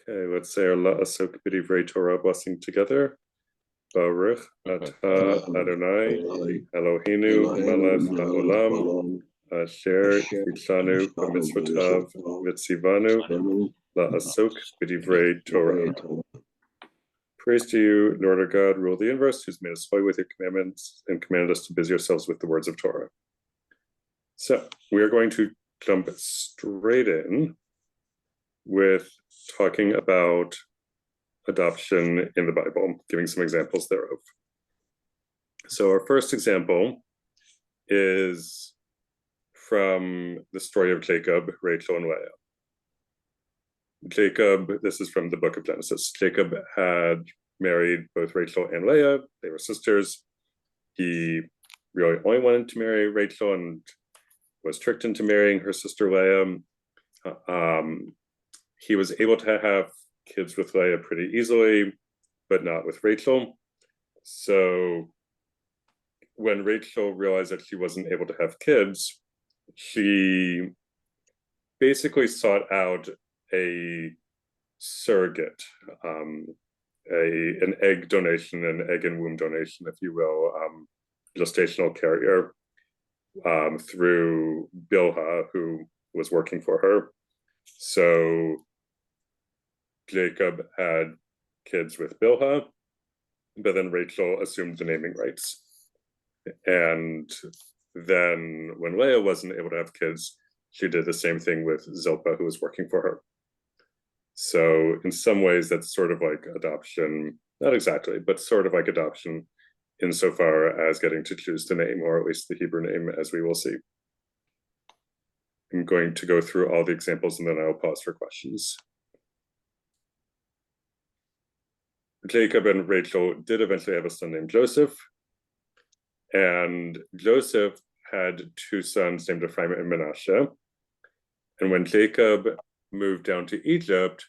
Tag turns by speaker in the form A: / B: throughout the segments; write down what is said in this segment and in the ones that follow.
A: Okay, let's say our La'asok B'divrei Torah blessing together. Baruch atah Adonai Eloheinu melech haolam asher yitzanu b'mitzvotav v'tzivanu la'asok b'divrei Torah. Praise to you, Lord our God, rule the universe, who's made us holy with your commandments and commanded us to busy ourselves with the words of Torah. So we are going to jump straight in with talking about adoption in the Bible, giving some examples thereof. So our first example is from the story of Jacob, Rachel, and Leah. Jacob, this is from the book of Genesis. Jacob had married both Rachel and Leah. They were sisters. He really only wanted to marry Rachel and was tricked into marrying her sister Leah. He was able to have kids with Leah pretty easily, but not with Rachel. So when Rachel realized that she wasn't able to have kids, she basically sought out a surrogate, an egg donation, an egg and womb donation, if you will, gestational carrier, through Bilhah, who was working for her. So Jacob had kids with Bilhah, but then Rachel assumed the naming rights. And then when Leah wasn't able to have kids, she did the same thing with Zilpah, who was working for her. So in some ways, that's sort of like adoption, not exactly, but sort of like adoption insofar as getting to choose the name, or at least the Hebrew name, as we will see. I'm going to go through all the examples and then I'll pause for questions. Jacob and Rachel did eventually have a son named Joseph, and Joseph had two sons named Ephraim and Manasseh. And when Jacob moved down to Egypt,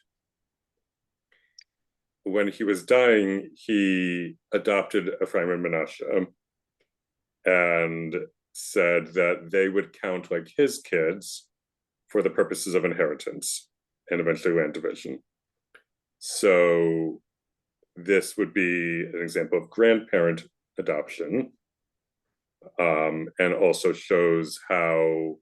A: when he was dying, he adopted Ephraim and Manasseh and said that they would count like his kids for the purposes of inheritance and eventually land division. So this would be an example of grandparent adoption, and also shows how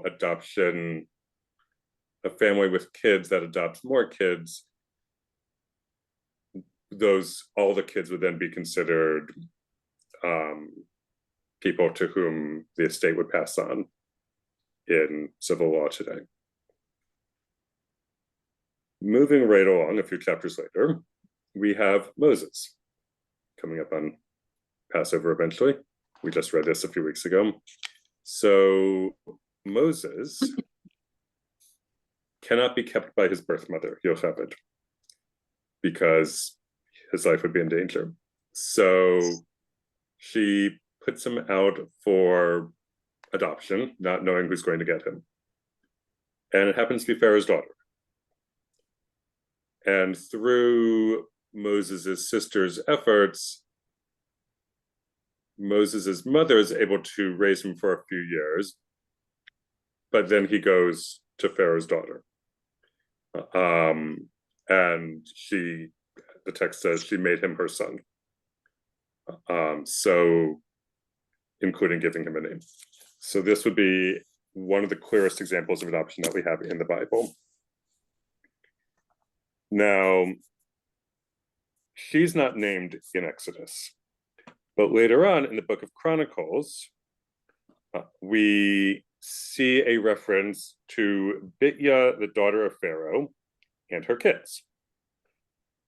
A: adoption, a family with kids that adopts more kids, all the kids would then be considered people to whom the estate would pass on in civil law today. Moving right along, a few chapters later, we have Moses coming up on Passover eventually. We just read this a few weeks ago. So Moses cannot be kept by his birth mother, Yocheved, because his life would be in danger. So she puts him out for adoption, not knowing who's going to get him. And it happens to be Pharaoh's daughter. And through Moses' sister's efforts, Moses' mother is able to raise him for a few years, but then he goes to Pharaoh's daughter. And the text says she made him her son. So including giving him a name. So this would be one of the clearest examples of adoption that we have in the Bible. Now, she's not named in Exodus, but later on in the book of Chronicles, we see a reference to Bitya, the daughter of Pharaoh, and her kids.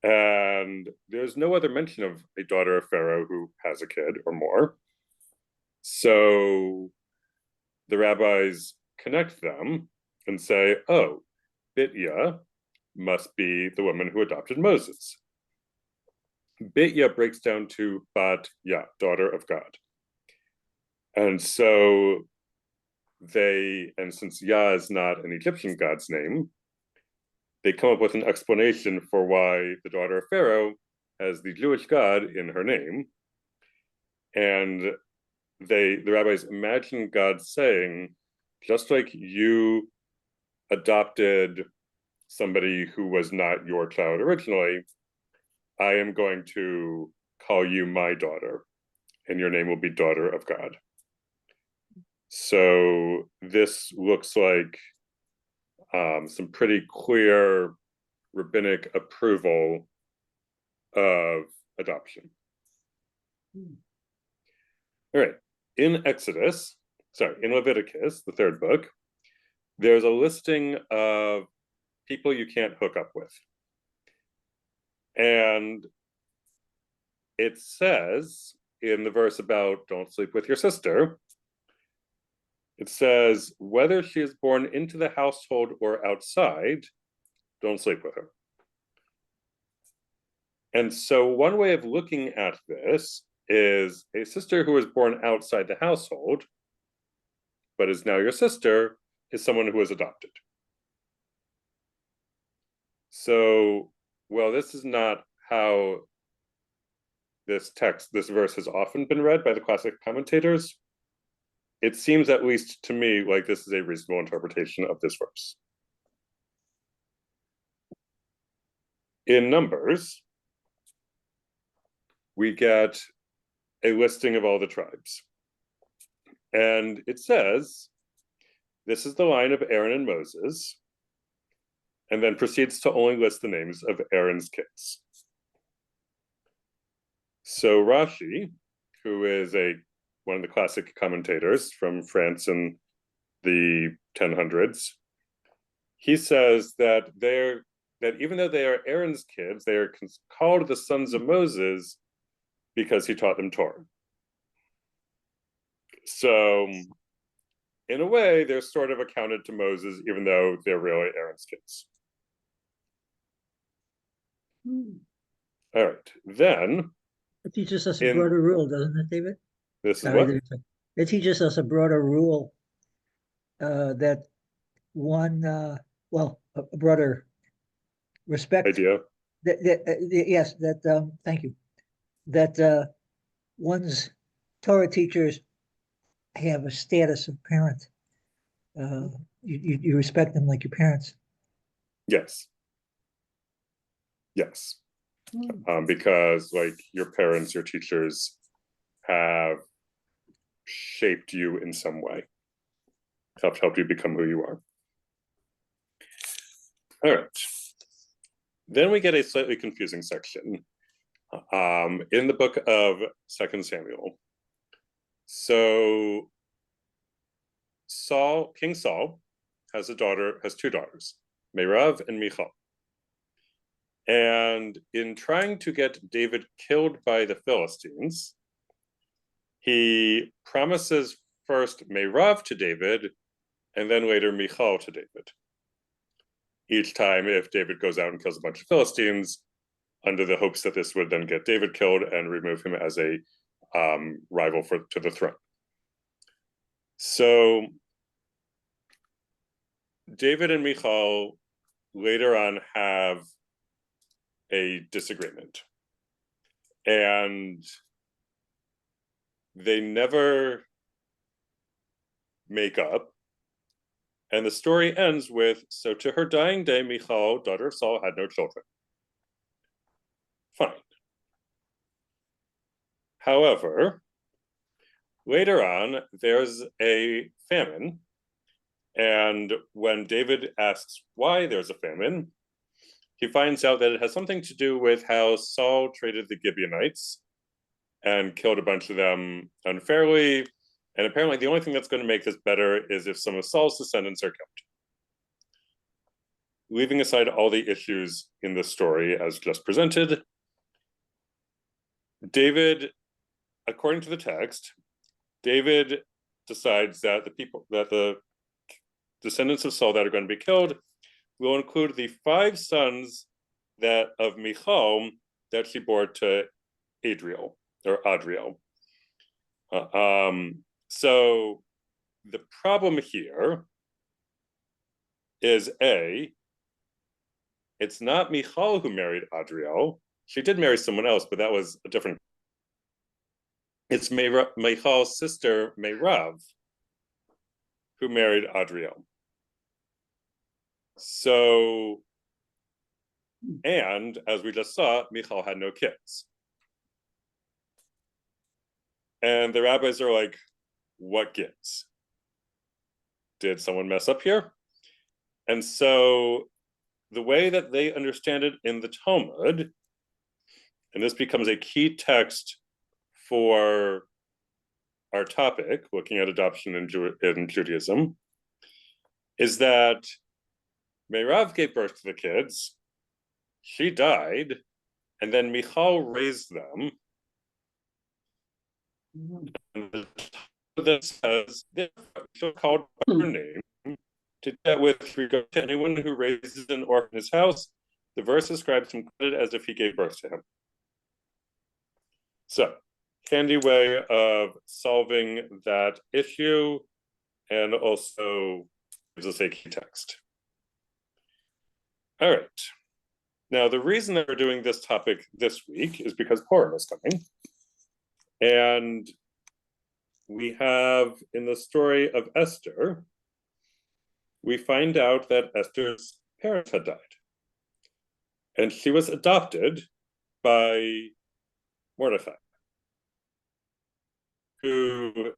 A: And there's no other mention of a daughter of Pharaoh who has a kid or more. So the rabbis connect them and say, oh, Bitya must be the woman who adopted Moses. Bitya breaks down to Bat Ya, daughter of God. And so since Yah is not an Egyptian god's name, they come up with an explanation for why the daughter of Pharaoh has the Jewish god in her name. And the rabbis imagine God saying, just like you adopted somebody who was not your child originally, I am going to call you my daughter, and your name will be Daughter of God. So this looks like some pretty clear rabbinic approval of adoption. All right, in Leviticus, the third book, there's a listing of people you can't hook up with. And it says in the verse about don't sleep with your sister, it says, whether she is born into the household or outside, don't sleep with her. And so one way of looking at this is a sister who was born outside the household, but is now your sister, is someone who was adopted. So, well, this is not how this verse has often been read by the classic commentators. It seems, at least to me, like this is a reasonable interpretation of this verse. In Numbers, we get a listing of all the tribes. And it says, this is the line of Aaron and Moses, and then proceeds to only list the names of Aaron's kids. So Rashi, who is one of the classic commentators from France in the 1000s, he says that even though they are Aaron's kids, they are called the sons of Moses because he taught them Torah. So in a way, they're sort of accounted to Moses, even though they're really Aaron's kids. All right, then.
B: It teaches us a broader rule, doesn't it, David?
A: This is what?
B: It teaches us a broader rule that one, a broader respect.
A: Idea.
B: Yes, thank you. That one's Torah teachers have a status of parent. You respect them like your parents.
A: Yes. Because like your parents, your teachers have shaped you in some way, helped you become who you are. All right. Then we get a slightly confusing section in the book of 2 Samuel. So King Saul has two daughters, Merav and Michal. And in trying to get David killed by the Philistines, he promises first Merav to David, and then later Michal to David. Each time, if David goes out and kills a bunch of Philistines, under the hopes that this would then get David killed and remove him as a rival to the throne. So David and Michal later on have a disagreement, and they never make up. And the story ends with, so to her dying day, Michal, daughter of Saul, had no children. Fine. However, later on, there's a famine. And when David asks why there's a famine, he finds out that it has something to do with how Saul traded the Gibeonites and killed a bunch of them unfairly. And apparently the only thing that's going to make this better is if some of Saul's descendants are killed. Leaving aside all the issues in the story as just presented, David, according to the text, David decides that the descendants of Saul that are going to be killed will include the 5 sons of Michal that she bore to Adriel. So the problem here is it's not Michal who married Adriel. She did marry someone else, but that was a different. It's Michal's sister, Merav, who married Adriel. So, and as we just saw, Michal had no kids. And the rabbis are like, what gives? Did someone mess up here? And so the way that they understand it in the Talmud, and this becomes a key text for our topic, looking at adoption in Judaism, is that Meirav gave birth to the kids, she died, and then Michal raised them. And this says, she'll call her name to that with regard to anyone who raises an orphan in his house. The verse describes him as if he gave birth to him. So, handy way of solving that issue, and also gives us a key text. All right. Now, the reason that we're doing this topic this week is because Purim is coming. And we have, in the story of Esther, we find out that Esther's parents had died. And she was adopted by Mordechai, who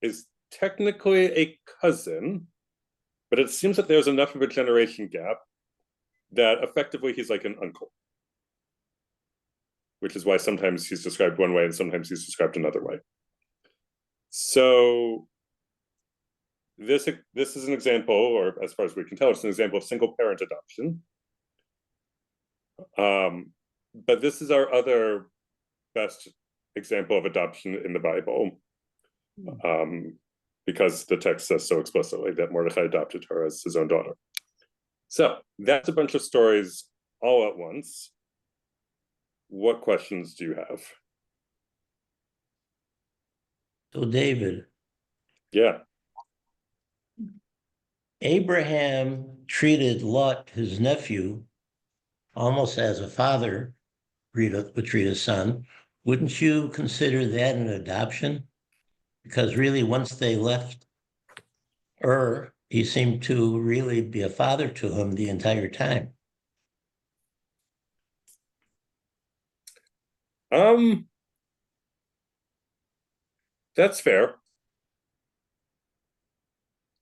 A: is technically a cousin, but it seems that there's enough of a generation gap that effectively he's like an uncle, which is why sometimes he's described one way and sometimes he's described another way. So this is an example, or as far as we can tell, it's an example of single parent adoption. But this is our other best example of adoption in the Bible, because the text says so explicitly that Mordechai adopted her as his own daughter. So that's a bunch of stories all at once. What questions do you have?
C: So David.
A: Yeah.
C: Abraham treated Lot, his nephew, almost as a father would treat a son. Wouldn't you consider that an adoption? Because really, once they left he seemed to really be a father to him the entire time.
A: That's fair.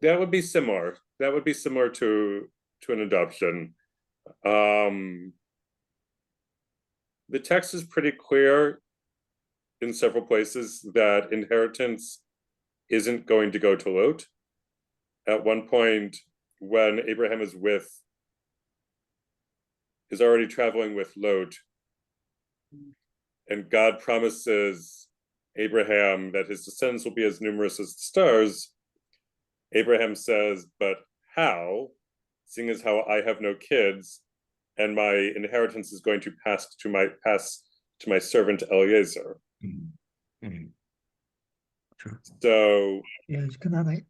A: That would be similar. That would be similar to an adoption. The text is pretty clear in several places that inheritance isn't going to go to Lot. At one point, when Abraham is already traveling with Lot, and God promises Abraham that his descendants will be as numerous as the stars, Abraham says, but how, seeing as how I have no kids, and my inheritance is going to pass to my servant Eliezer.
C: Mm-hmm. Sure.
B: So yeah, it's Canaanite.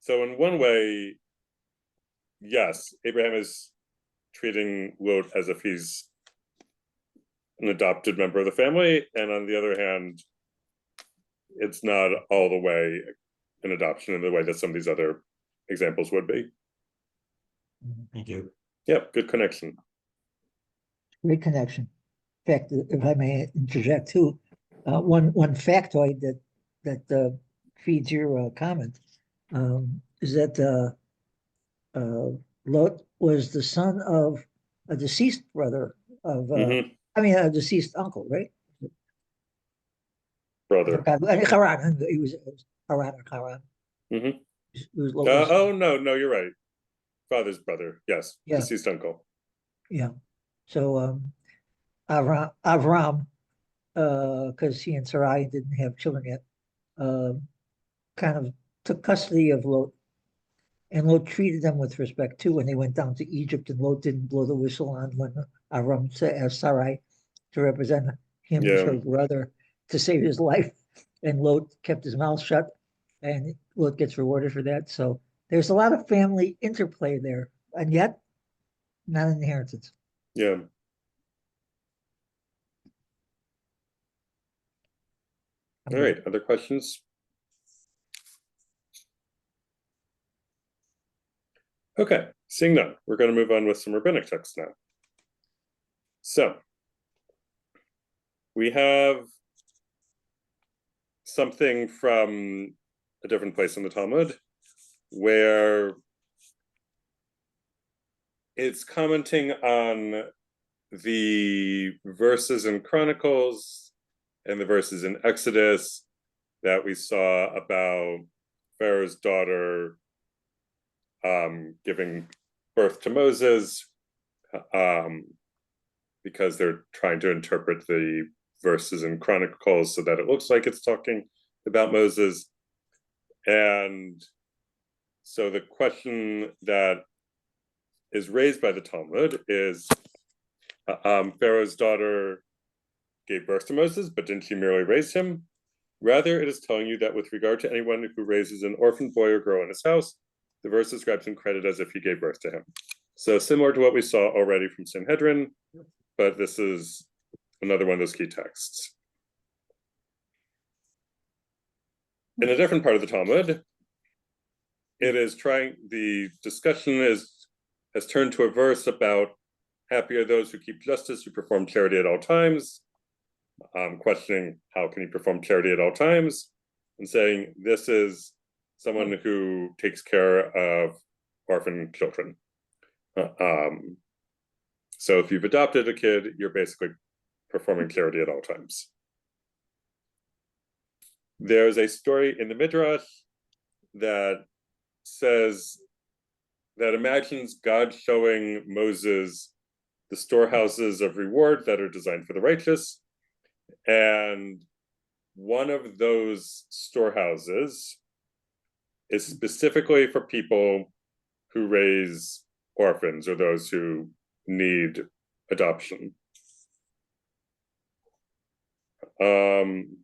A: So in one way, yes, Abraham is treating Lot as if he's an adopted member of the family, and on the other hand, it's not all the way an adoption in the way that some of these other examples would be.
C: Thank you.
A: Yep, good connection.
B: Great connection. In fact, if I may interject too, one factoid that feeds your comment is that Lot was the son of a deceased brother of, a deceased uncle, right?
A: Brother.
B: Haran. He was Haran or Haran.
A: Oh, no, you're right. Father's brother, yes. Yeah. Deceased uncle.
B: Yeah. So Avram, because he and Sarai didn't have children yet, kind of took custody of Lot. And Lot treated them with respect too when they went down to Egypt, and Lot didn't blow the whistle on when Avram asked Sarai to represent him as her brother to save his life. And Lot kept his mouth shut, and Lot gets rewarded for that. So there's a lot of family interplay there, and yet not an inheritance.
A: Yeah. All right, other questions? Okay, seeing none, we're going to move on with some rabbinic texts now. So, we have something from a different place in the Talmud where it's commenting on the verses in Chronicles and the verses in Exodus that we saw about Pharaoh's daughter giving birth to Moses, because they're trying to interpret the verses in Chronicles so that it looks like it's talking about Moses. And so the question that is raised by the Talmud is, Pharaoh's daughter gave birth to Moses, but didn't she merely raise him? Rather, it is telling you that with regard to anyone who raises an orphan boy or girl in his house, the verse describes him credit as if he gave birth to him. So similar to what we saw already from Sanhedrin, but this is another one of those key texts. In a different part of the Talmud, the discussion has turned to a verse about happy are those who keep justice, who perform charity at all times, questioning how can he perform charity at all times, and saying this is someone who takes care of orphan children. So if you've adopted a kid, you're basically performing charity at all times. There's a story in the Midrash that says, that imagines God showing Moses the storehouses of reward that are designed for the righteous. And one of those storehouses is specifically for people who raise orphans or those who need adoption. I'm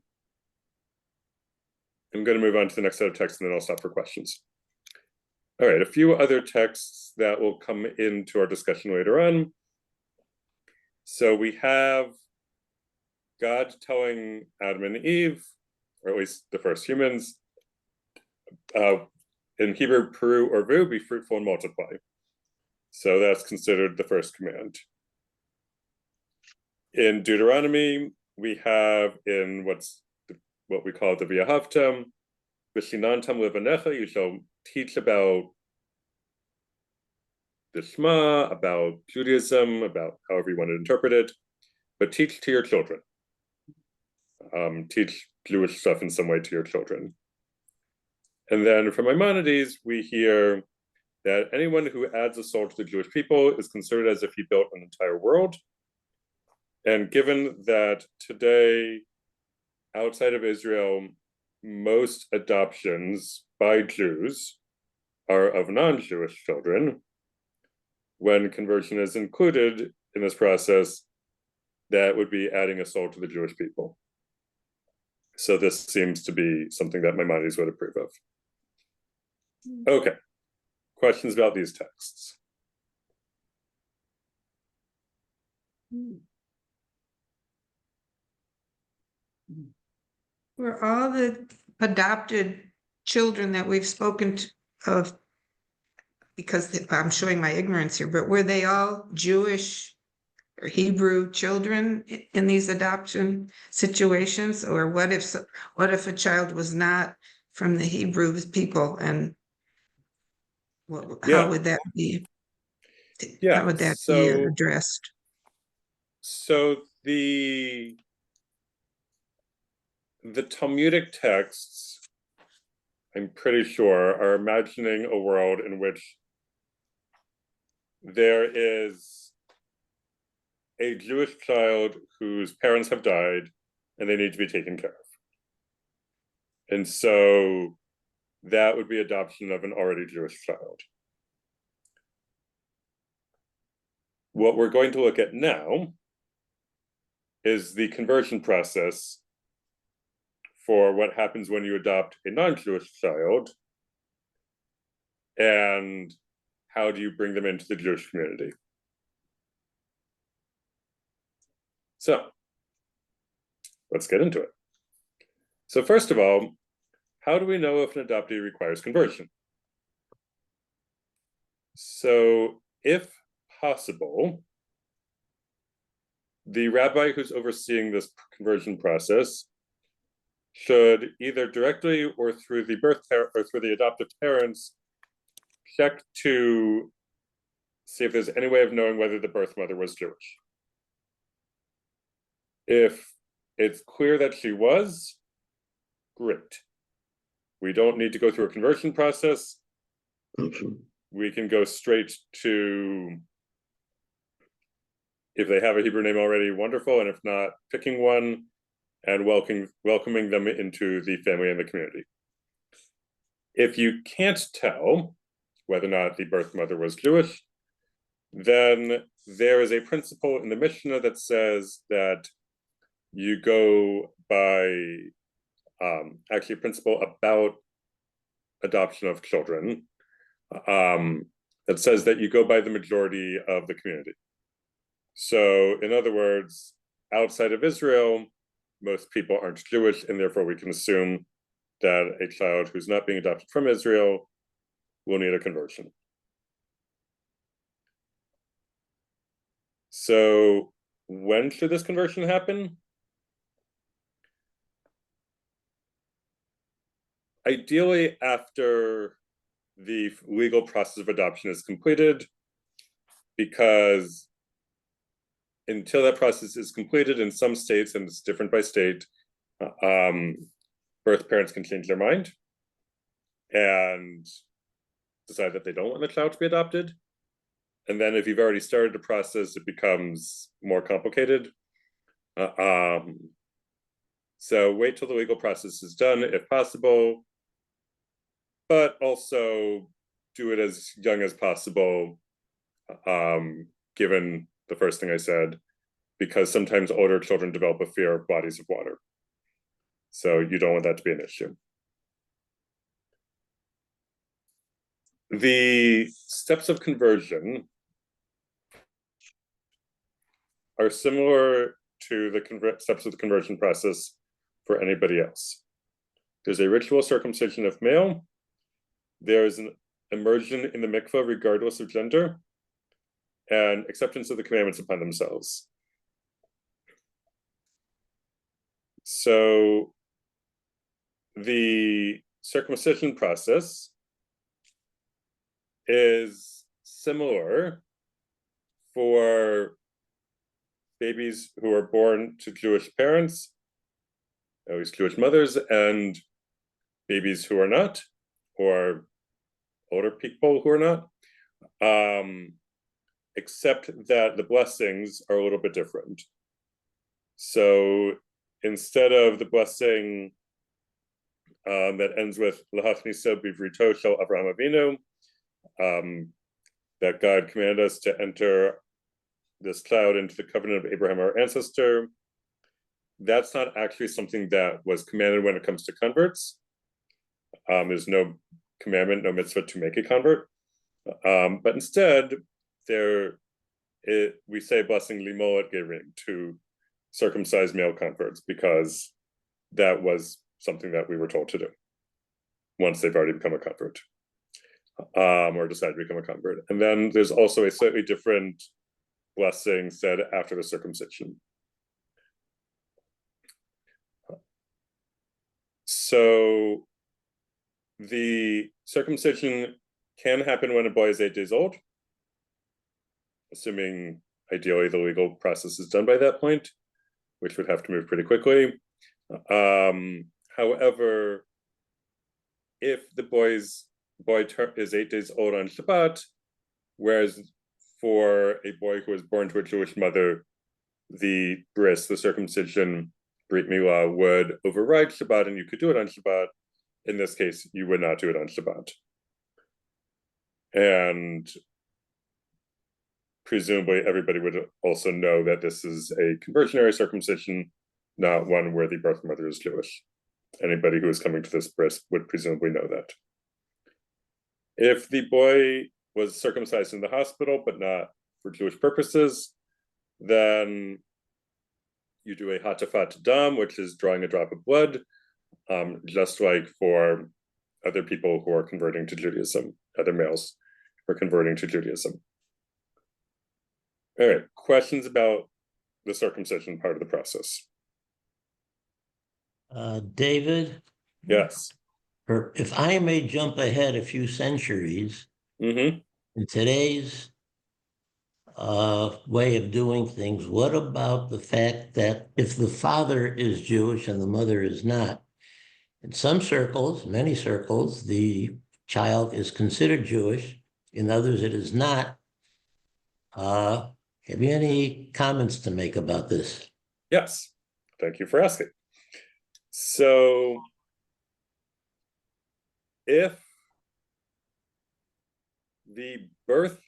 A: going to move on to the next set of texts and then I'll stop for questions. All right, a few other texts that will come into our discussion later on. So we have God telling Adam and Eve, or at least the first humans, in Hebrew, peru or vu, be fruitful and multiply. So that's considered the first command. In Deuteronomy, we have in what we call the V'ahavtam, V'shinantam levanecha, you shall teach about the Shema, about Judaism, about however you want to interpret it, but teach to your children. Teach Jewish stuff in some way to your children. And then from Maimonides, we hear that anyone who adds a soul to the Jewish people is considered as if he built an entire world. And given that today, outside of Israel, most adoptions by Jews are of non-Jewish children, when conversion is included in this process, that would be adding a soul to the Jewish people. So this seems to be something that Maimonides would approve of. Okay, questions about these texts?
D: Were all the adopted children that we've spoken of, because I'm showing my ignorance here, but were they all Jewish or Hebrew children in these adoption situations? Or what if a child was not from the Hebrew people, and how would that be?
A: Yeah,
D: how would that be addressed?
A: So the Talmudic texts, I'm pretty sure, are imagining a world in which there is a Jewish child whose parents have died and they need to be taken care of. And so that would be adoption of an already Jewish child. What we're going to look at now is the conversion process for what happens when you adopt a non-Jewish child, and how do you bring them into the Jewish community. So let's get into it. So first of all, how do we know if an adoptee requires conversion? So, if possible, the rabbi who's overseeing this conversion process should either directly or through the or through the adoptive parents check to see if there's any way of knowing whether the birth mother was Jewish. If it's clear that she was, great. We don't need to go through a conversion process. We can go straight to, if they have a Hebrew name already, wonderful, and if not, picking one and welcoming them into the family and the community. If you can't tell whether or not the birth mother was Jewish, then there is a principle in the Mishnah that says that you go by, actually a principle about adoption of children, that says that you go by the majority of the community. So in other words, outside of Israel, most people aren't Jewish, and therefore we can assume that a child who's not being adopted from Israel will need a conversion. So when should this conversion happen? Ideally, after the legal process of adoption is completed, because until that process is completed in some states, and it's different by state, birth parents can change their mind and decide that they don't want the child to be adopted. And then if you've already started the process, it becomes more complicated. So wait till the legal process is done, if possible, but also do it as young as possible, given the first thing I said, because sometimes older children develop a fear of bodies of water. So you don't want that to be an issue. The steps of conversion are similar to the steps of the conversion process for anybody else. There's a ritual circumcision of male. There's an immersion in the mikveh regardless of gender, and acceptance of the commandments upon themselves. So the circumcision process is similar for babies who are born to Jewish parents, at least Jewish mothers, and babies who are not, or older people who are not, except that the blessings are a little bit different. So instead of the blessing that ends with L'hachniso bivrito shel Avraham Avinu, that God commanded us to enter this cloud into the covenant of Abraham, our ancestor, that's not actually something that was commanded when it comes to converts. There's no commandment, no mitzvah to make a convert. But instead, we say blessing limol et gerim, to circumcise male converts, because that was something that we were told to do once they've already become a convert, or decided to become a convert. And then there's also a slightly different blessing said after the circumcision. So the circumcision can happen when a boy is 8 days old, assuming ideally the legal process is done by that point, which would have to move pretty quickly. However, if the boy is 8 days old on Shabbat, whereas for a boy who was born to a Jewish mother, the bris, the circumcision, Brit Milah, would override Shabbat, and you could do it on Shabbat. In this case, you would not do it on Shabbat. And presumably everybody would also know that this is a conversionary circumcision, not one where the birth mother is Jewish. Anybody who is coming to this bris would presumably know that. If the boy was circumcised in the hospital, but not for Jewish purposes, then you do a hatafat dam, which is drawing a drop of blood, just like for other people who are converting to Judaism, other males or converting to Judaism. All right, questions about the circumcision part of the process?
C: David?
A: Yes.
C: If I may jump ahead a few centuries,
A: Mm-hmm.
C: in today's way of doing things, what about the fact that if the father is Jewish and the mother is not, in some circles, many circles, the child is considered Jewish, in others it is not. Have you any comments to make about this?
A: Yes, thank you for asking. So if the birth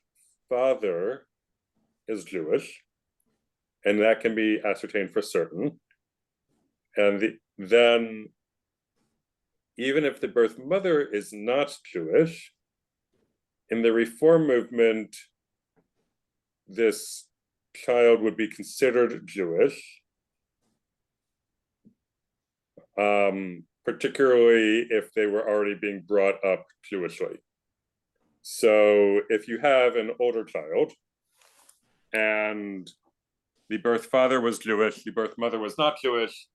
A: father is Jewish, and that can be ascertained for certain, and then even if the birth mother is not Jewish, in the Reform movement, this child would be considered Jewish, particularly if they were already being brought up Jewishly. So if you have an older child and the birth father was Jewish, the birth mother was not Jewish,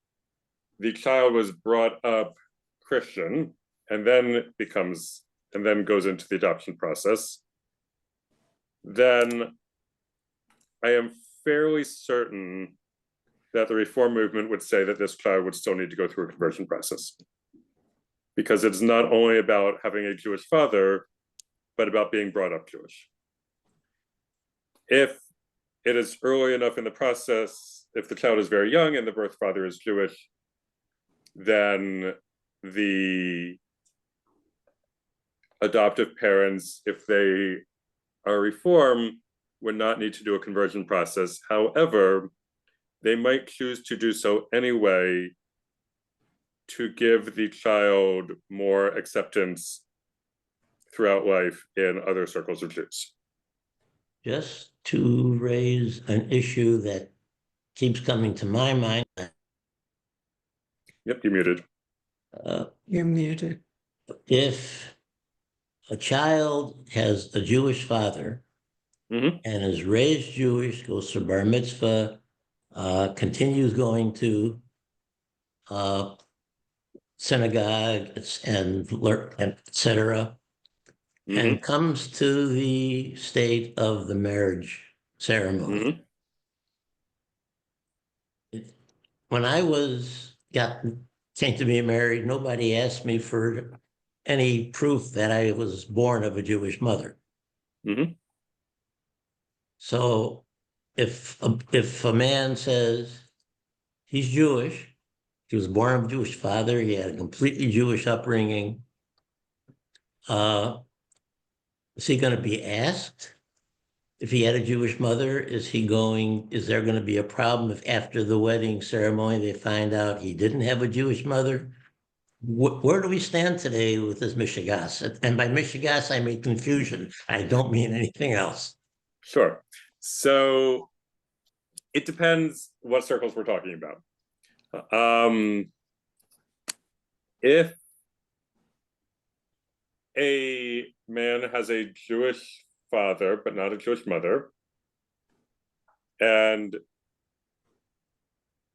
A: the child was brought up Christian and then goes into the adoption process, then I am fairly certain that the Reform movement would say that this child would still need to go through a conversion process. Because it's not only about having a Jewish father, but about being brought up Jewish. If it is early enough in the process, if the child is very young and the birth father is Jewish, then the adoptive parents, if they are Reform, would not need to do a conversion process. However, they might choose to do so anyway to give the child more acceptance throughout life in other circles of Jews.
C: Just to raise an issue that keeps coming to my mind.
A: Yep, you're muted.
D: You're muted.
C: If a child has a Jewish father
A: Mhm.
C: and is raised Jewish, goes to bar mitzvah, continues going to synagogue and etc., and comes to the state of the marriage ceremony. When I came to be married, nobody asked me for any proof that I was born of a Jewish mother.
A: Mhm.
C: So if a man says he's Jewish, he was born of a Jewish father, he had a completely Jewish upbringing, is he going to be asked if he had a Jewish mother? Is there going to be a problem if after the wedding ceremony they find out he didn't have a Jewish mother? Where do we stand today with this mishigas? And by mishigas, I mean confusion. I don't mean anything else.
A: Sure. So it depends what circles we're talking about. If a man has a Jewish father but not a Jewish mother and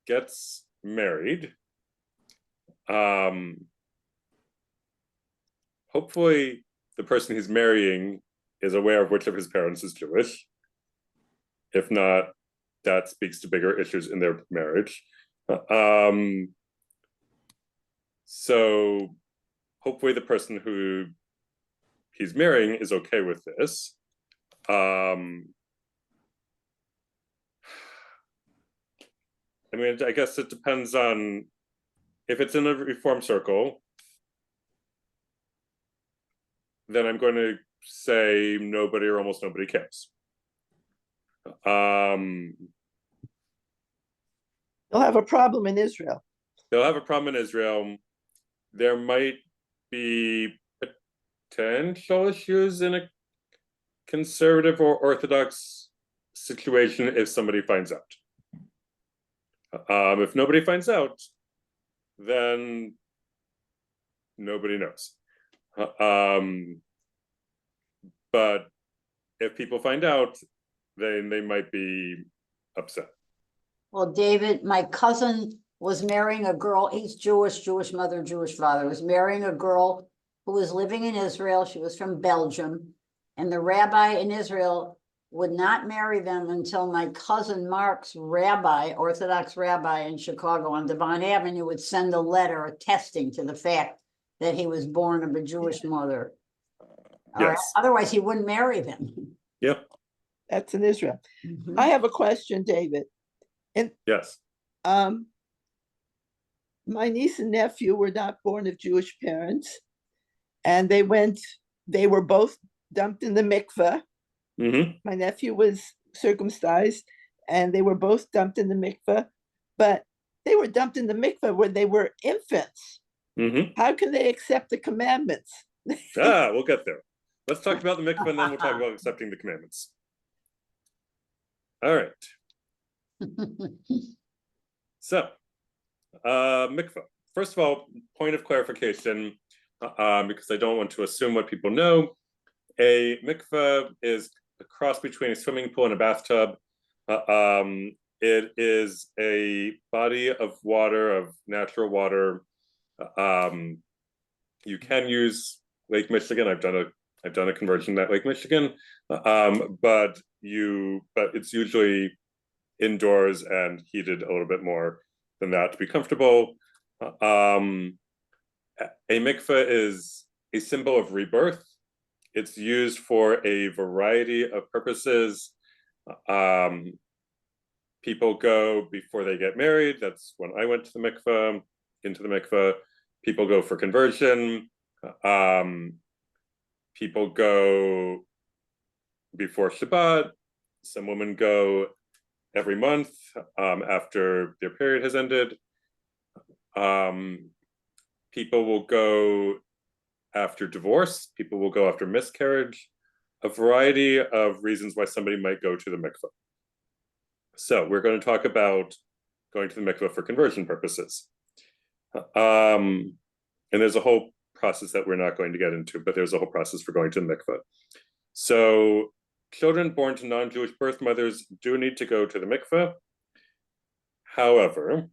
A: gets married, hopefully the person he's marrying is aware of which of his parents is Jewish. If not, that speaks to bigger issues in their marriage. So hopefully the person who he's marrying is okay with this. I mean, I guess it depends on if it's in a Reform circle, then I'm going to say nobody or almost nobody cares.
E: They'll have a problem in Israel.
A: They'll have a problem in Israel. There might be potential issues in a conservative or Orthodox situation if somebody finds out. If nobody finds out, then nobody knows. But if people find out, then they might be upset.
F: Well, David, my cousin was marrying a girl, he's Jewish, Jewish mother, Jewish father, was marrying a girl who was living in Israel. She was from Belgium. And the rabbi in Israel would not marry them until my cousin Mark's rabbi, Orthodox rabbi in Chicago on Devon Avenue, would send a letter attesting to the fact that he was born of a Jewish mother. Or
A: Yes.
F: otherwise, he wouldn't marry them.
A: Yep.
E: That's in Israel.
F: Mhm.
E: I have a question, David.
A: Yes.
E: My niece and nephew were not born of Jewish parents, and they were both dumped in the mikveh.
A: Mm-hmm.
E: My nephew was circumcised, and they were both dumped in the mikveh, but they were dumped in the mikveh when they were infants.
A: Mm-hmm.
E: How can they accept the commandments?
A: We'll get there. Let's talk about the mikveh, and then we'll talk about accepting the commandments. All right. So, mikveh. First of all, point of clarification, because I don't want to assume what people know. A mikveh is a cross between a swimming pool and a bathtub. It is a body of water, of natural water. You can use Lake Michigan. I've done a conversion at Lake Michigan, but it's usually indoors and heated a little bit more than that to be comfortable. A mikveh is a symbol of rebirth. It's used for a variety of purposes. People go before they get married. That's when I went to the mikveh, into the mikveh. People go for conversion. People go before Shabbat. Some women go every month after their period has ended. People will go after divorce. People will go after miscarriage. A variety of reasons why somebody might go to the mikveh. So we're going to talk about going to the mikveh for conversion purposes. And there's a whole process that we're not going to get into, but there's a whole process for going to the mikveh. So children born to non-Jewish birth mothers do need to go to the mikveh. However,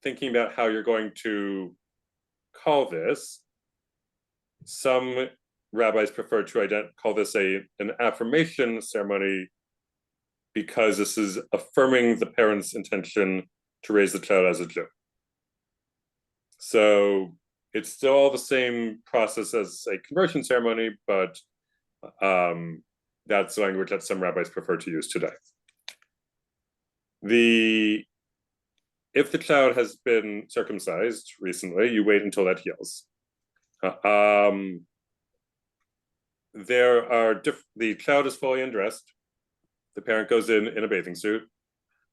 A: thinking about how you're going to call this, some rabbis prefer to call this an affirmation ceremony, because this is affirming the parent's intention to raise the child as a Jew. So it's still all the same process as a conversion ceremony, but that's the language that some rabbis prefer to use today. If the child has been circumcised recently, you wait until that heals. The child is fully undressed. The parent goes in a bathing suit.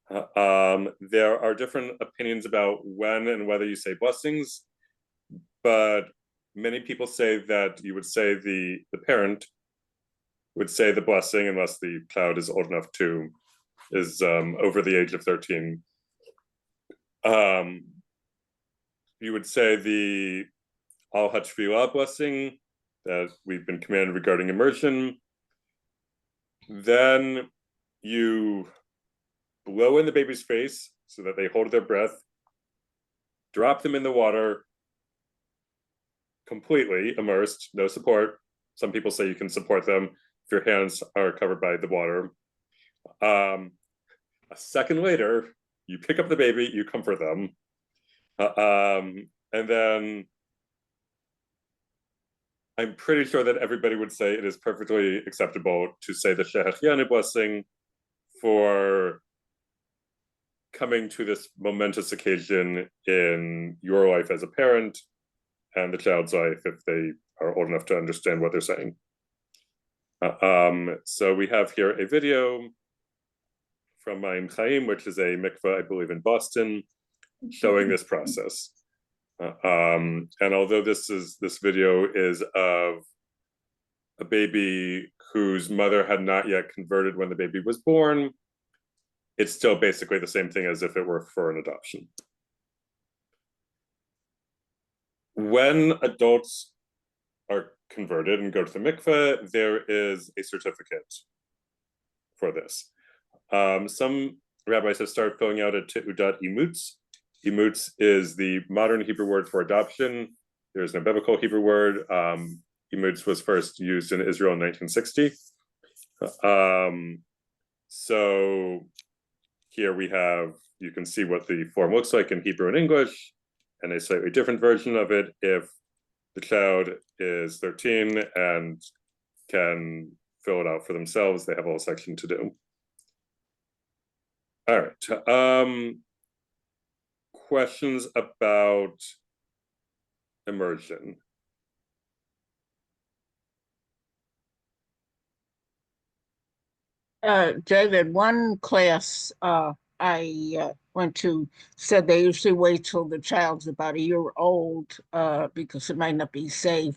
A: There are different opinions about when and whether you say blessings, but many people say that you would say the parent would say the blessing unless the child is old enough is over the age of 13. You would say the Al HaTfilah blessing that we've been commanded regarding immersion. Then you blow in the baby's face so that they hold their breath, drop them in the water, completely immersed, no support. Some people say you can support them if your hands are covered by the water. A second later, you pick up the baby, you comfort them. And then I'm pretty sure that everybody would say it is perfectly acceptable to say the Shehechianu blessing for coming to this momentous occasion in your life as a parent and the child's life if they are old enough to understand what they're saying. So we have here a video from Ma'im Chaim, which is a mikveh, I believe, in Boston, showing this process. And although this video is of a baby whose mother had not yet converted when the baby was born, it's still basically the same thing as if it were for an adoption. When adults are converted and go to the mikveh, there is a certificate for this. Some rabbis have started filling out a te'udat imutz. Imutz is the modern Hebrew word for adoption. There's no biblical Hebrew word. Imutz was first used in Israel in 1960. So here we have, you can see what the form looks like in Hebrew and English, and a slightly different version of it if the child is 13 and can fill it out for themselves. They have a whole section to do. All right. Questions about immersion?
G: David, one class I went to said they usually wait till the child's about a year old because it might not be safe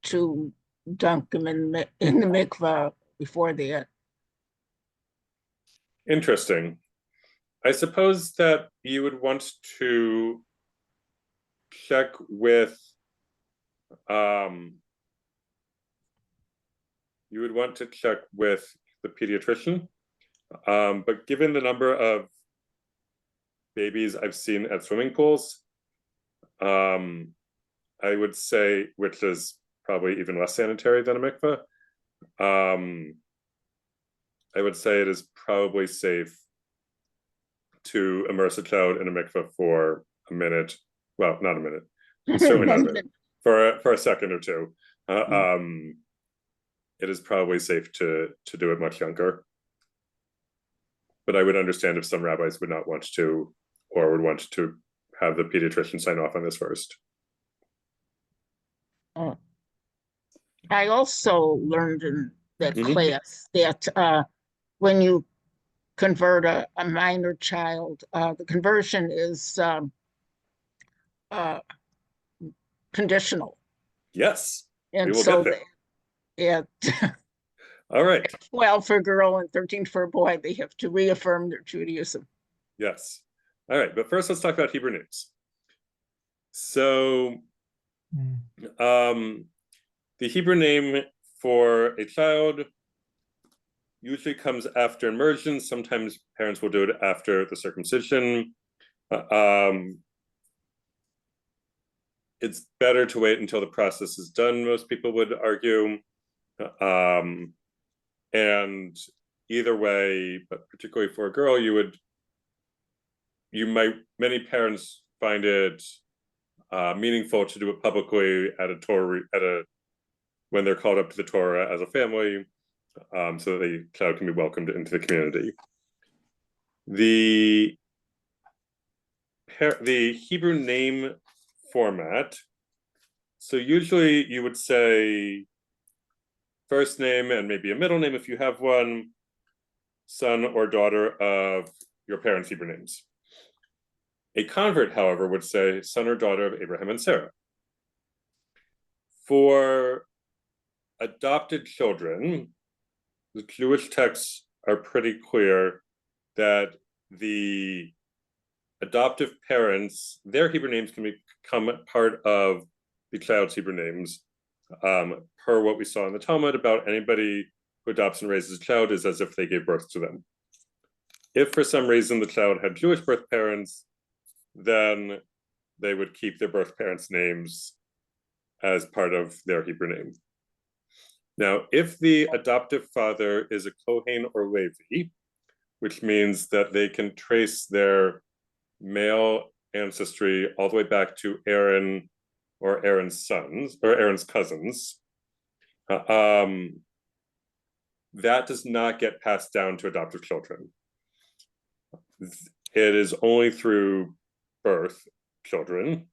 G: to dunk them in the mikvah before that.
A: Interesting. I suppose that you would want to check with the pediatrician, but given the number of babies I've seen at swimming pools, I would say, which is probably even less sanitary than a mikveh, I would say it is probably safe to immerse a child in a mikveh for a minute. Well, not a minute, certainly not a minute, for a second or two. It is probably safe to do it much younger. But I would understand if some rabbis would not want to, or would want to have the pediatrician sign off on this first.
G: I also learned in that
A: Mhm.
G: class that when you convert a minor child, the conversion is conditional.
A: Yes, we
G: And
A: will
G: so
A: get there.
G: yeah,
A: All right.
G: 12 for a girl and 13 for a boy, they have to reaffirm their Judaism.
A: Yes. All right, but first let's talk about Hebrew names. So the Hebrew name for a child usually comes after immersion. Sometimes parents will do it after the circumcision. It's better to wait until the process is done, most people would argue. And either way, but particularly for a girl, many parents find it meaningful to do it publicly when they're called up to the Torah as a family, so that the child can be welcomed into the community. The Hebrew name format. So usually you would say first name and maybe a middle name if you have one, son or daughter of your parents' Hebrew names. A convert, however, would say son or daughter of Abraham and Sarah. For adopted children, the Jewish texts are pretty clear that the adoptive parents, their Hebrew names can become part of the child's Hebrew names, per what we saw in the Talmud about anybody who adopts and raises a child is as if they gave birth to them. If for some reason the child had Jewish birth parents, then they would keep their birth parents' names as part of their Hebrew name. Now, if the adoptive father is a Kohen or Levi, which means that they can trace their male ancestry all the way back to Aaron or Aaron's sons or Aaron's cousins, that does not get passed down to adoptive children. It is only through birth children.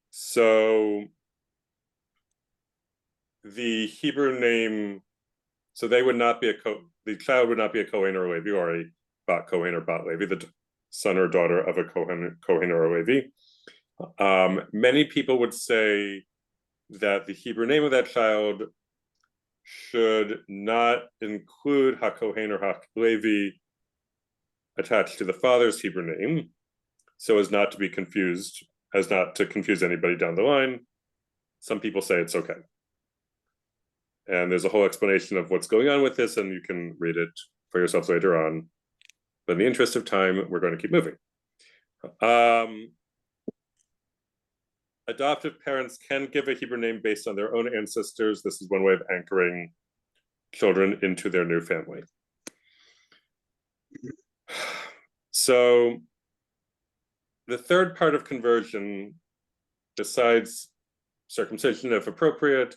A: So the Hebrew name, so they would not be the child would not be a Kohen or a Levi, or a Bat Kohen or Bat Levi, the son or daughter of a Kohen or a Levi. Many people would say that the Hebrew name of that child should not include HaKohen or HaLevi attached to the father's Hebrew name, so as not to confuse anybody down the line. Some people say it's okay. And there's a whole explanation of what's going on with this, and you can read it for yourselves later on. But in the interest of time, we're going to keep moving. Adoptive parents can give a Hebrew name based on their own ancestors. This is one way of anchoring children into their new family. So the third part of conversion, besides circumcision if appropriate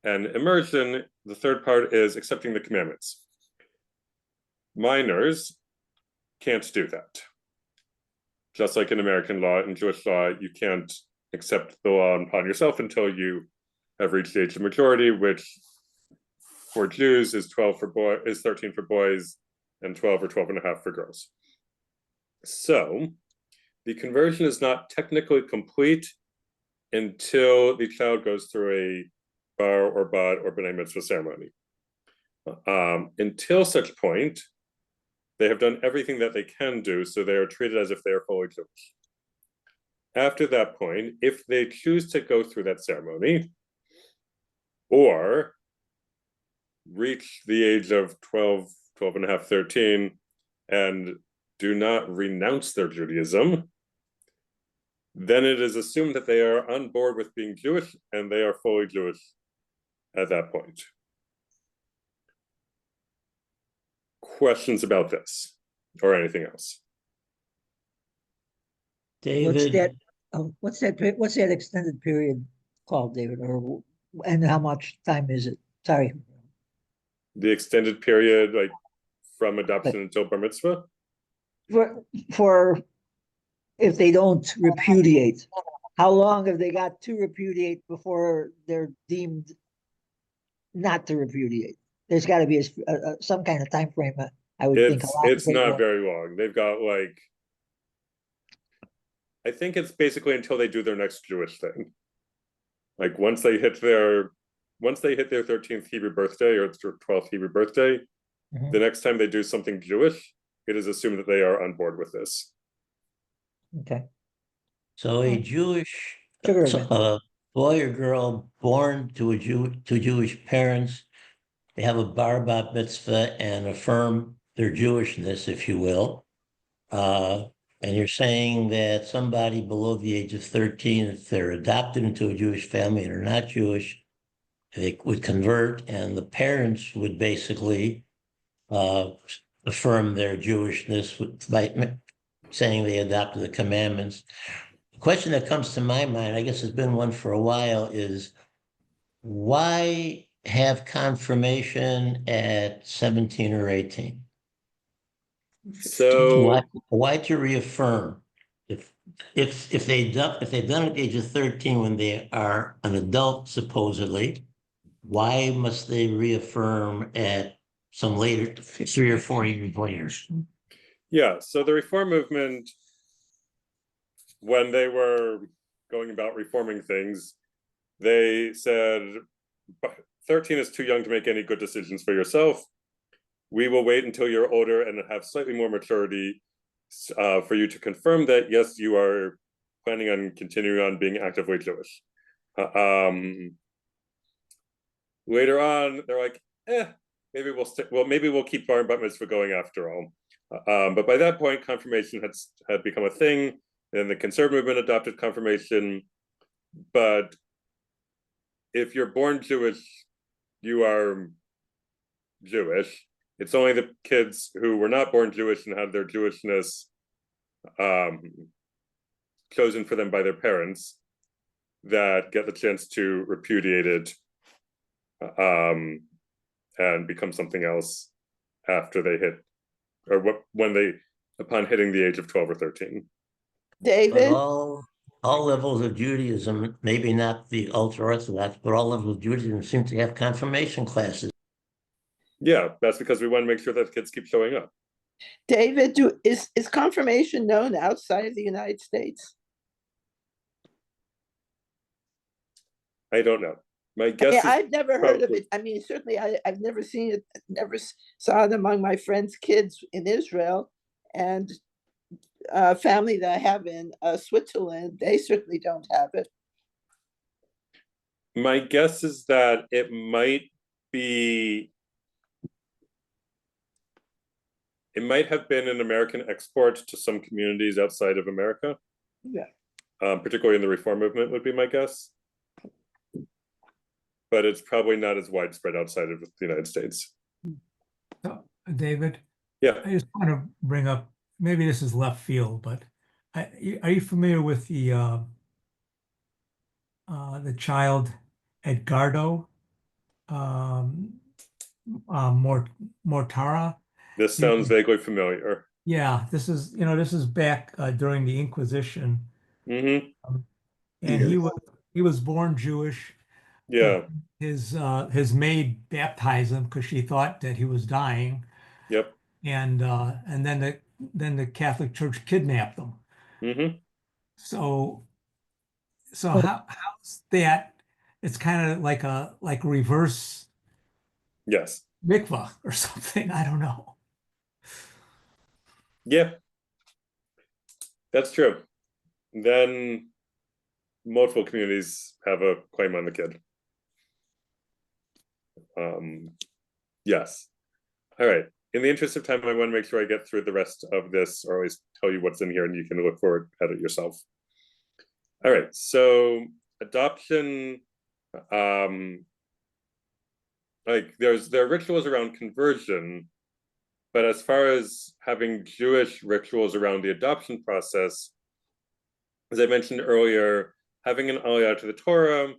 A: and immersion, the third part is accepting the commandments. Minors can't do that. Just like in American law and Jewish law, you can't accept the law upon yourself until you have reached the age of majority, which for Jews is 13 for boys and 12 or 12 and a half for girls. So the conversion is not technically complete until the child goes through a bar or bat or b'nai mitzvah ceremony. Until such point, they have done everything that they can do, so they are treated as if they are fully Jewish. After that point, if they choose to go through that ceremony or reach the age of 12, 12 and a half, 13, and do not renounce their Judaism, then it is assumed that they are on board with being Jewish and they are fully Jewish at that point. Questions about this or anything else?
C: David,
B: What's that extended period called, David? And how much time is it? Sorry.
A: The extended period, like from adoption until bar mitzvah?
B: For if they don't repudiate, how long have they got to repudiate before they're deemed not to repudiate? There's got to be some kind of time frame. I would think
A: it's not very long. They've got like, I think it's basically until they do their next Jewish thing. Like once they hit their 13th Hebrew birthday or 12th Hebrew birthday, the next time they do something Jewish, it is assumed that they are on board with this.
B: Okay.
C: so a Jewish boy or girl born to Jewish parents, they have a bar bat mitzvah and affirm their Jewishness, if you will. And you're saying that somebody below the age of 13, if they're adopted into a Jewish family and are not Jewish, they would convert, and the parents would basically affirm their Jewishness by saying they adopted the commandments. The question that comes to my mind, I guess it's been one for a while, is why have confirmation at 17 or 18?
A: So
C: why to reaffirm? If they've done at the age of 13 when they are an adult, supposedly, why must they reaffirm at some later 3 or 4 years later?
A: yeah, so the Reform movement, when they were going about reforming things, they said 13 is too young to make any good decisions for yourself. We will wait until you're older and have slightly more maturity for you to confirm that, yes, you are planning on continuing on being actively Jewish. Later on, they're like, maybe we'll keep bar mitzvah going after all. But by that point, confirmation had become a thing. Then the conservative movement adopted confirmation. But if you're born Jewish, you are Jewish. It's only the kids who were not born Jewish and had their Jewishness chosen for them by their parents that get the chance to repudiate it and become something else after they hit, or upon hitting the age of 12 or 13.
E: David?
C: But all levels of Judaism, maybe not the ultra-Orthodox, but all levels of Judaism seem to have confirmation classes.
A: Yeah, that's because we want to make sure that kids keep showing up.
E: David, is confirmation known outside of the United States?
A: I don't know. My guess is
E: I've never heard of it. I mean, certainly I've never seen it, never saw it among my friends' kids in Israel, and family that I have in Switzerland, they certainly don't have it.
A: my guess is that it might be, it might have been an American export to some communities outside of America.
E: Yeah.
A: Particularly in the Reform movement would be my guess. But it's probably not as widespread outside of the United States.
H: David,
A: Yeah.
H: I just want to bring up, maybe this is left field, but are you familiar with the child Edgardo Mortara?
A: This sounds vaguely familiar.
H: Yeah, this is back during the Inquisition.
A: Mm-hmm.
H: And he was born Jewish.
A: Yeah.
H: But his maid baptized him because she thought that he was dying.
A: Yep.
H: And then the Catholic Church kidnapped him.
A: Mm-hmm.
H: So how's that? It's kind of like reverse
A: Yes.
H: mikvah or something. I don't know.
A: Yeah. That's true. Then multiple communities have a claim on the kid. Yes. All right. In the interest of time, I want to make sure I get through the rest of this, or always tell you what's in here and you can look forward at it yourself. All right. So adoption, like there are rituals around conversion, but as far as having Jewish rituals around the adoption process, as I mentioned earlier, having an aliyah to the Torah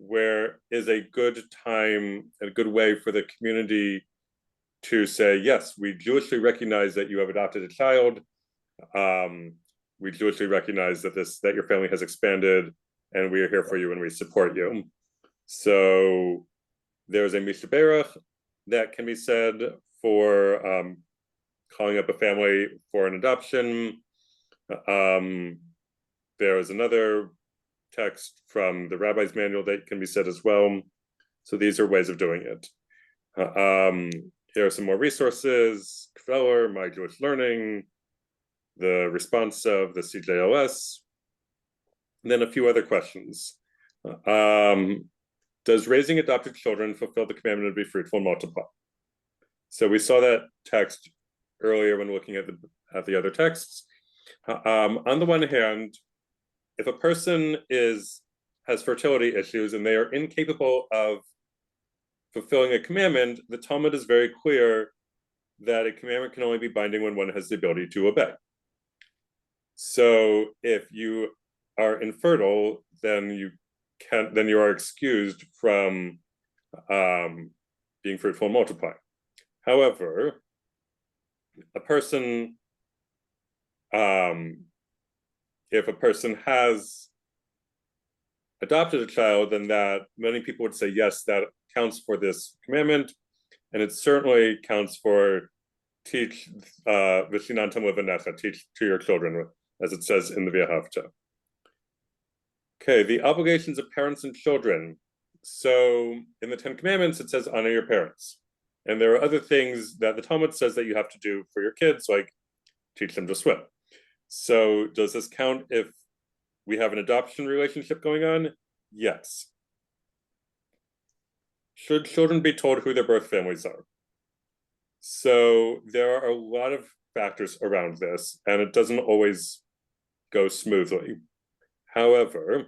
A: where is a good time, a good way for the community to say, yes, we Jewishly recognize that you have adopted a child. We Jewishly recognize that your family has expanded and we are here for you and we support you. So there's a Mishnah Berach that can be said for calling up a family for an adoption. There is another text from the Rabbi's Manual that can be said as well. So these are ways of doing it. Here are some more resources: Kveller, My Jewish Learning, the response of the CJLS, and then a few other questions. Does raising adopted children fulfill the commandment to be fruitful and multiply? So we saw that text earlier when looking at the other texts. On the one hand, if a person has fertility issues and they are incapable of fulfilling a commandment, the Talmud is very clear that a commandment can only be binding when one has the ability to obey. So if you are infertile, then you are excused from being fruitful and multiplying. However, a person, if a person has adopted a child, then that many people would say, yes, that counts for this commandment. And it certainly counts for teach Vishinantam Levanecha, teach to your children, as it says in the V'ahavta. Okay, the obligations of parents and children. So in the Ten Commandments, it says honor your parents. And there are other things that the Talmud says that you have to do for your kids, like teach them to swim. So does this count if we have an adoption relationship going on? Yes. Should children be told who their birth families are? So there are a lot of factors around this, and it doesn't always go smoothly. However,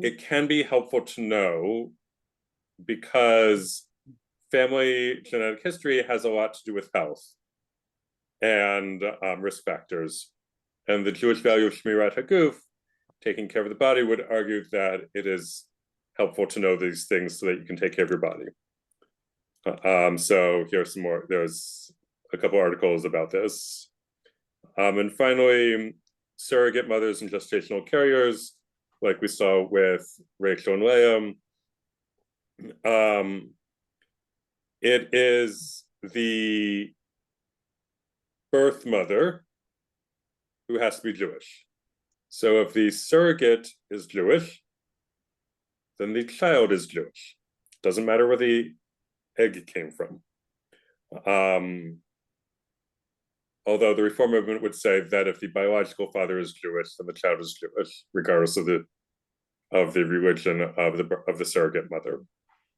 A: it can be helpful to know because family genetic history has a lot to do with health and risk factors. And the Jewish value of Shmirat Haguf, taking care of the body, would argue that it is helpful to know these things so that you can take care of your body. So here's some more. There's a couple articles about this. And finally, surrogate mothers and gestational carriers, like we saw with Rachel and Leah. It is the birth mother who has to be Jewish. So if the surrogate is Jewish, then the child is Jewish. Doesn't matter where the egg came from. Although the Reform movement would say that if the biological father is Jewish, then the child is Jewish, regardless of the of the religion of the surrogate mother,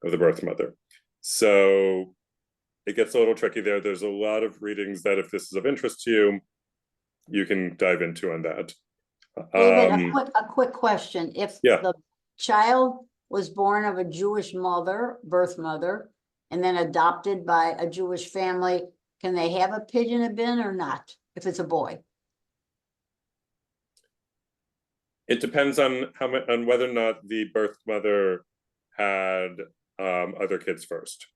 A: of the birth mother. So it gets a little tricky there. There's a lot of readings that, if this is of interest to you, you can dive into on that.
F: David, a quick question. If
A: Yeah.
F: the child was born of a Jewish mother, birth mother, and then adopted by a Jewish family, can they have a pidyon bin or not, if it's a boy?
A: It depends on on whether or not the birth mother had other kids first.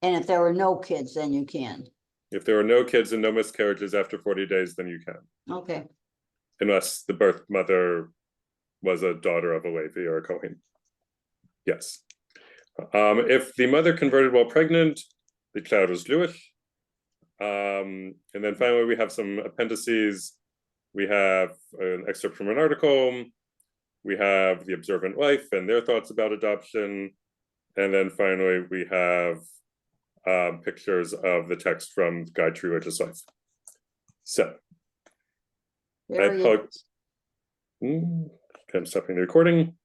F: And if there were no kids, then you can.
A: If there are no kids and no miscarriages after 40 days, then you can.
F: Okay.
A: Unless the birth mother was a daughter of a Levi or a Kohen. Yes. If the mother converted while pregnant, the child was Jewish. And then finally, we have some appendices. We have an excerpt from an article. We have the observant wife and their thoughts about adoption. And then finally, we have pictures of the text from Guide to Religious Life. So, I'm stopping the recording.